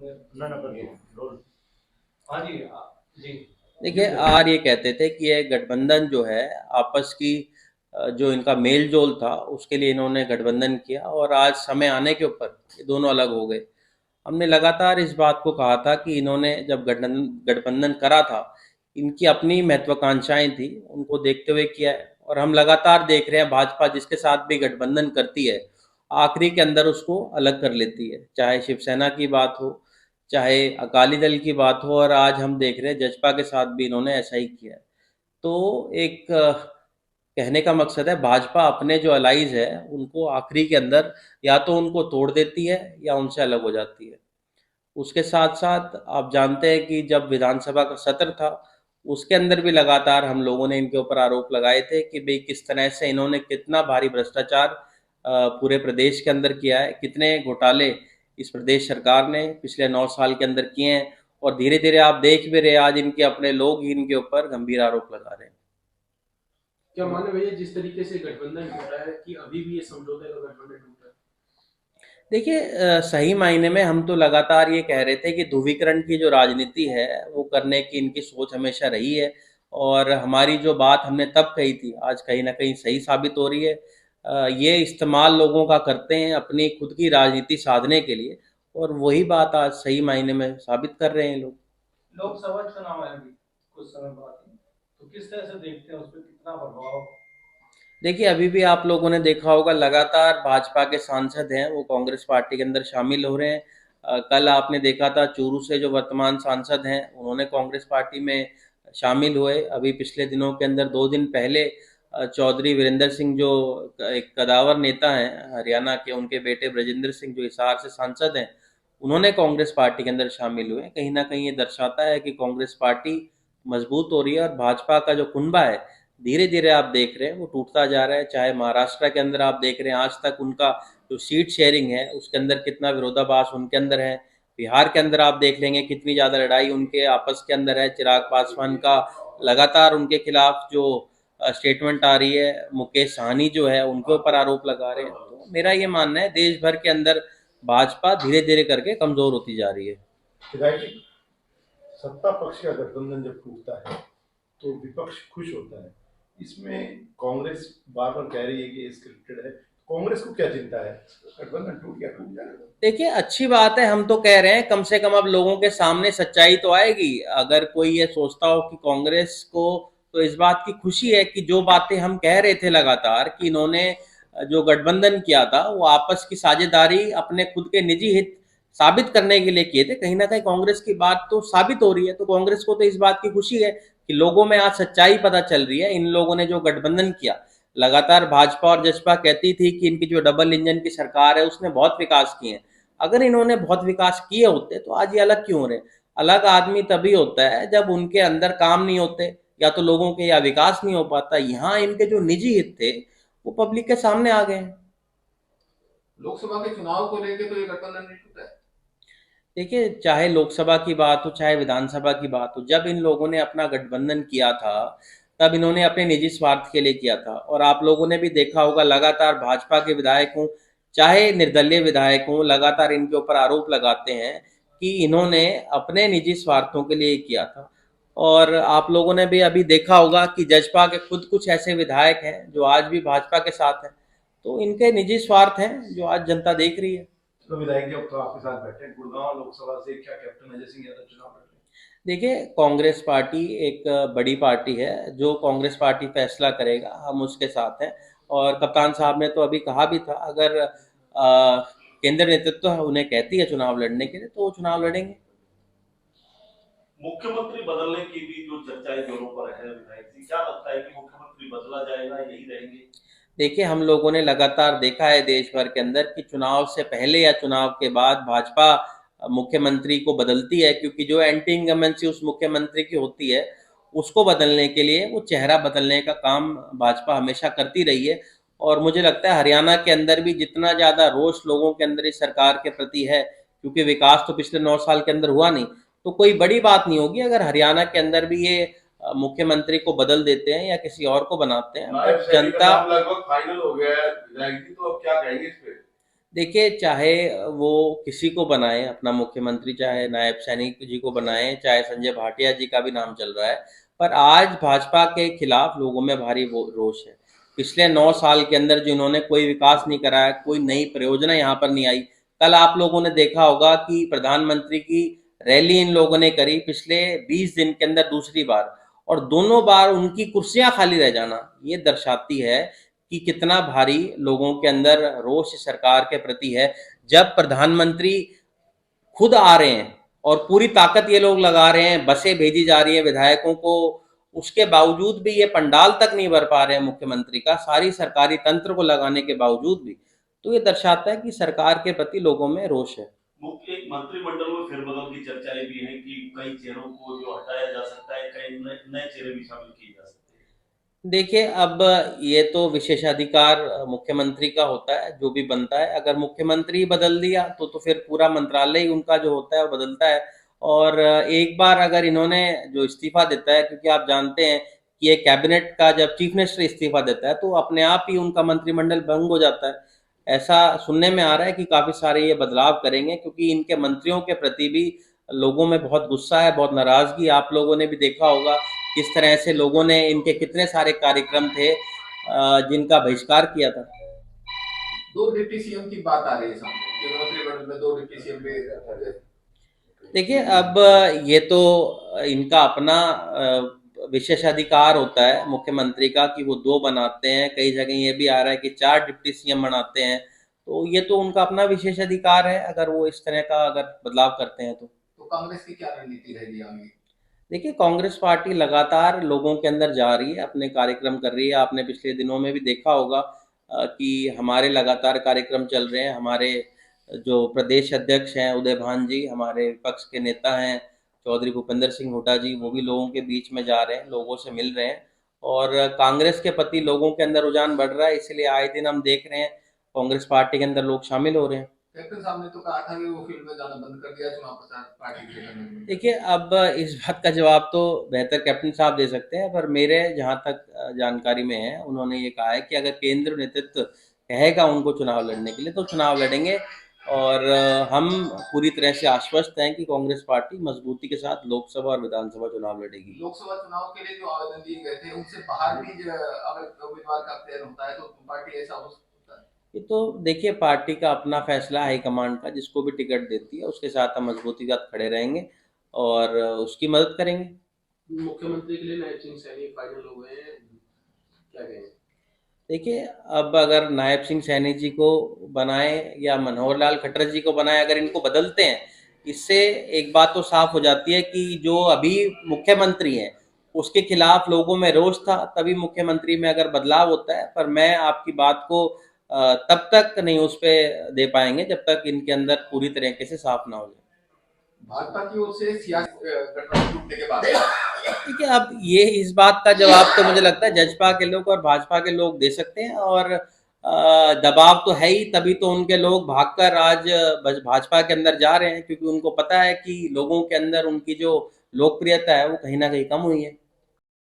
अपना number roll. हाँ जी जी। देखिए, आर ये कहते थे कि ये गठबंधन जो है आपस की जो इनका मेल जोल था उसके लिए इन्होंने गठबंधन किया, और आज समय आने के ऊपर ये दोनों अलग हो गए। हमने लगातार इस बात को कहा था कि इन्होंने जब गठबंधन गठबंधन करा था, इनकी अपनी महत्वाकांक्षाएं थी, उनको देखते हुए किया है। और हम लगातार देख रहे हैं भाजपा जिसके साथ भी गठबंधन करती है, आखिरी के अंदर उसको अलग कर लेती है, चाहे शिवसेना की बात हो, चाहे अकाली दल की बात हो, और आज हम देख रहे हैं जजपा के साथ भी इन्होंने ऐसा ही किया है। तो एक कहने का मकसद है भाजपा अपने जो अलाइज है उनको आखिरी के अंदर या तो उनको तोड़ देती है या उनसे अलग हो जाती है। उसके साथ साथ आप जानते हैं कि जब विधानसभा का सत्र था, उसके अंदर भी लगातार हम लोगों ने इनके ऊपर आरोप लगाए थे कि भाई किस तरह से इन्होंने कितना भारी भ्रष्टाचार पूरे प्रदेश के अंदर किया है, कितने घोटाले इस प्रदेश सरकार ने पिछले 9 साल के अंदर किए हैं। और धीरे धीरे आप देख भी रहे हैं, आज इनके अपने लोग ही इनके ऊपर गंभीर आरोप लगा रहे हैं। क्या माने भैया जिस तरीके से गठबंधन टूटा है कि अभी भी ये समझौते का गठबंधन टूटा है? देखिए, सही मायने में हम तो लगातार ये कह रहे थे कि ध्रुवीकरण की जो राजनीति है वो करने की इनकी सोच हमेशा रही है। और हमारी जो बात हमने तब कही थी आज कहीं ना कहीं सही साबित हो रही है। ये इस्तेमाल लोगों का करते हैं अपनी खुद की राजनीति साधने के लिए, और वही बात आज सही मायने में साबित कर रहे हैं लोग। लोकसभा चुनाव है अभी कुछ समय बाद ही, तो किस तरह से देखते हैं उस पर कितना प्रभाव? देखिए, अभी भी आप लोगों ने देखा होगा लगातार भाजपा के सांसद हैं वो कांग्रेस पार्टी के अंदर शामिल हो रहे हैं। कल आपने देखा था चूरू से जो वर्तमान सांसद हैं उन्होंने कांग्रेस पार्टी में शामिल हुए। अभी पिछले दिनों के अंदर 2 दिन पहले चौधरी वीरेंद्र सिंह जो एक कदावर नेता हैं हरियाणा के, उनके बेटे ब्रजेंद्र सिंह जो हिसार से सांसद हैं, उन्होंने कांग्रेस पार्टी के अंदर शामिल हुए। कहीं ना कहीं ये दर्शाता है कि कांग्रेस पार्टी मजबूत हो रही है, और भाजपा का जो कुनबा है धीरे धीरे आप देख रहे हैं वो टूटता जा रहा है। चाहे महाराष्ट्र के अंदर आप देख रहे हैं आज तक उनका जो सीट शेयरिंग है उसके अंदर कितना विरोधाभास उनके अंदर है। बिहार के अंदर आप देख लेंगे कितनी ज़्यादा लड़ाई उनके आपस के अंदर है। चिराग पासवान का लगातार उनके खिलाफ जो स्टेटमेंट आ रही है, मुकेश सहनी जो है उनके ऊपर आरोप लगा रहे हैं। तो मेरा ये मानना है देश भर के अंदर भाजपा धीरे धीरे करके कमजोर होती जा रही है। सत्ता पक्ष का गठबंधन जब टूटता है तो विपक्ष खुश होता है। इसमें कांग्रेस बार बार कह रही है कि स्क्रिप्टेड है। कांग्रेस को क्या चिंता है? गठबंधन टूट गया, टूट जाएगा। देखिए, अच्छी बात है, हम तो कह रहे हैं कम से कम अब लोगों के सामने सच्चाई तो आएगी। अगर कोई ये सोचता हो कि कांग्रेस को तो इस बात की खुशी है कि जो बातें हम कह रहे थे लगातार कि इन्होंने जो गठबंधन किया था वो आपस की साझेदारी अपने खुद के निजी हित साबित करने के लिए किए थे, कहीं ना कहीं कांग्रेस की बात तो साबित हो रही है। तो कांग्रेस को तो इस बात की खुशी है कि लोगों में आज सच्चाई पता चल रही है। इन लोगों ने जो गठबंधन किया, लगातार भाजपा और जसपा कहती थी कि इनकी जो डबल इंजन की सरकार है उसने बहुत विकास किए हैं। अगर इन्होंने बहुत विकास किए होते तो आज ये अलग क्यों हो रहे? अलग आदमी तभी होता है जब उनके अंदर काम नहीं होते, या तो लोगों के या विकास नहीं हो पाता। यहाँ इनके जो निजी हित थे वो पब्लिक के सामने आ गए हैं। लोकसभा के चुनाव को लेकर तो ये गठबंधन नहीं टूटा है। देखिए, चाहे लोकसभा की बात हो चाहे विधानसभा की बात हो, जब इन लोगों ने अपना गठबंधन किया था तब इन्होंने अपने निजी स्वार्थ के लिए किया था। और आप लोगों ने भी देखा होगा लगातार भाजपा के विधायक हों चाहे निर्दलीय विधायक हों, लगातार इनके ऊपर आरोप लगाते हैं कि इन्होंने अपने निजी स्वार्थों के लिए किया था। और आप लोगों ने भी अभी देखा होगा कि जजपा के खुद कुछ ऐसे विधायक हैं जो आज भी भाजपा के साथ हैं। तो इनके निजी स्वार्थ हैं जो आज जनता देख रही है। तो विधायक जब तो आपके साथ बैठे हैं, गुड़गांव लोकसभा से क्या कैप्टन अजय सिंह यादव चुनाव लड़ रहे हैं? देखिए, कांग्रेस पार्टी एक बड़ी पार्टी है, जो कांग्रेस पार्टी फैसला करेगा हम उसके साथ हैं। और कप्तान साहब ने तो अभी कहा भी था अगर केंद्र नेतृत्व उन्हें कहती है चुनाव लड़ने के लिए तो वो चुनाव लड़ेंगे। मुख्यमंत्री बदलने की भी जो चर्चाएं जोरों पर है विधायक जी, क्या लगता है कि मुख्यमंत्री बदला जाएगा, यही रहेंगे? देखिए, हम लोगों ने लगातार देखा है देश भर के अंदर कि चुनाव से पहले या चुनाव के बाद भाजपा मुख्यमंत्री को बदलती है, क्योंकि जो एंटी इनकम्बेंसी उस मुख्यमंत्री की होती है उसको बदलने के लिए वो चेहरा बदलने का काम भाजपा हमेशा करती रही है। और मुझे लगता है हरियाणा के अंदर भी जितना ज़्यादा रोष लोगों के अंदर इस सरकार के प्रति है, क्योंकि विकास तो पिछले 9 साल के अंदर हुआ नहीं, तो कोई बड़ी बात नहीं होगी अगर हरियाणा के अंदर भी ये मुख्यमंत्री को बदल देते हैं या किसी और को बनाते हैं। नायब बट सैनी का जनता नाम लगभग फाइनल हो गया है विधायक जी, तो अब क्या कहेंगे इस पे? देखिए, चाहे वो किसी को बनाए अपना मुख्यमंत्री, चाहे नायब सैनिक जी को बनाए, चाहे संजय भाटिया जी का भी नाम चल रहा है, पर आज भाजपा के खिलाफ लोगों में भारी रोष है। पिछले 9 साल के अंदर जो इन्होंने कोई विकास नहीं कराया, कोई नई परियोजना यहाँ पर नहीं आई। कल आप लोगों ने देखा होगा कि प्रधानमंत्री की रैली इन लोगों ने करी पिछले 20 दिन के अंदर दूसरी बार, और दोनों बार उनकी कुर्सियां खाली रह जाना ये दर्शाती है कि कितना भारी लोगों के अंदर रोष सरकार के प्रति है। जब प्रधानमंत्री खुद आ रहे हैं और पूरी ताकत ये लोग लगा रहे हैं, बसें भेजी जा रही हैं विधायकों को, उसके बावजूद भी ये पंडाल तक नहीं भर पा रहे हैं मुख्यमंत्री का, सारी सरकारी तंत्र को लगाने के बावजूद भी, तो ये दर्शाता है कि सरकार के प्रति लोगों में रोष है। मुख्य एक मंत्रिमंडल में फेरबदल की चर्चाएं भी हैं कि कई चेहरों को जो हटाया जा सकता है, कई नए चेहरे भी शामिल किए जा सकते हैं। देखिए, अब ये तो विशेषाधिकार मुख्यमंत्री का होता है, जो भी बनता है। अगर मुख्यमंत्री बदल दिया तो फिर पूरा मंत्रालय ही उनका जो होता है वो बदलता है। और एक बार अगर इन्होंने जो इस्तीफा देता है, क्योंकि आप जानते हैं कि ये कैबिनेट का जब चीफ मिनिस्टर इस्तीफा देता है तो अपने आप ही उनका मंत्रिमंडल भंग हो जाता है। ऐसा सुनने में आ रहा है कि काफी सारे ये बदलाव करेंगे, क्योंकि इनके मंत्रियों के प्रति भी लोगों में बहुत गुस्सा है, बहुत नाराजगी। आप लोगों ने भी देखा होगा किस तरह से लोगों ने, इनके कितने सारे कार्यक्रम थे जिनका बहिष्कार किया था। दो डिप्टी सीएम की बात आ रही है सामने कि मंत्रिमंडल में दो डिप्टी सीएम भी। देखिए, अब ये तो इनका अपना विशेषाधिकार होता है मुख्यमंत्री का कि वो 2 बनाते हैं। कई जगह ये भी आ रहा है कि 4 डिप्टी सीएम बनाते हैं, तो ये तो उनका अपना विशेषाधिकार है अगर वो इस तरह का अगर बदलाव करते हैं तो कांग्रेस की क्या रणनीति रहेगी आगे? देखिए, कांग्रेस पार्टी लगातार लोगों के अंदर जा रही है, अपने कार्यक्रम कर रही है। आपने पिछले दिनों में भी देखा होगा कि हमारे लगातार कार्यक्रम चल रहे हैं। हमारे जो प्रदेश अध्यक्ष हैं उदय भान जी, हमारे विपक्ष के नेता हैं चौधरी भूपेंद्र सिंह हुड्डा जी, वो भी लोगों के बीच में जा रहे हैं, लोगों से मिल रहे हैं। और कांग्रेस के प्रति लोगों के अंदर रुझान बढ़ रहा है, इसलिए आए दिन हम देख रहे हैं कांग्रेस पार्टी के अंदर लोग शामिल हो रहे हैं। कैप्टन साहब ने तो कहा था कि वो फील्ड में जाना बंद कर दिया चुनाव प्रचार पार्टी के करने में। देखिए, अब इस बात का जवाब तो बेहतर कैप्टन साहब दे सकते हैं, पर मेरे जहाँ तक जानकारी में है, उन्होंने ये कहा है कि अगर केंद्र नेतृत्व कहेगा उनको चुनाव लड़ने के लिए तो चुनाव लड़ेंगे। और हम पूरी तरह से आश्वस्त हैं कि कांग्रेस पार्टी मजबूती के साथ लोकसभा और विधानसभा चुनाव लड़ेगी। लोकसभा चुनाव के लिए जो आवेदन दिए गए थे उनसे बाहर भी अगर उम्मीदवार का चयन होता है तो पार्टी ऐसा हो सकता है? ये तो देखिए, पार्टी का अपना फैसला हाईकमांड का, जिसको भी टिकट देती है उसके साथ हम मजबूती के साथ खड़े रहेंगे और उसकी मदद करेंगे। मुख्यमंत्री के लिए नायब सिंह सैनी फाइनल हो गए हैं, क्या कहेंगे? देखिए, अब अगर नायब सिंह सैनी जी को बनाए या मनोहर लाल खट्टर जी को बनाए, अगर इनको बदलते हैं, इससे एक बात तो साफ हो जाती है कि जो अभी मुख्यमंत्री हैं उसके खिलाफ लोगों में रोष था, तभी मुख्यमंत्री में अगर बदलाव होता है। पर मैं आपकी बात को तब तक नहीं उस पर दे पाएंगे जब तक इनके अंदर पूरी तरीके से साफ ना हो जाए। भाजपा की ओर से सियासी गठबंधन टूटने के बाद ठीक है, अब ये इस बात का जवाब तो मुझे लगता है जजपा के लोग और भाजपा के लोग दे सकते हैं। और दबाव तो है ही, तभी तो उनके लोग भागकर आज भाजपा के अंदर जा रहे हैं, क्योंकि उनको पता है कि लोगों के अंदर उनकी जो लोकप्रियता है वो कहीं ना कहीं कम हुई है।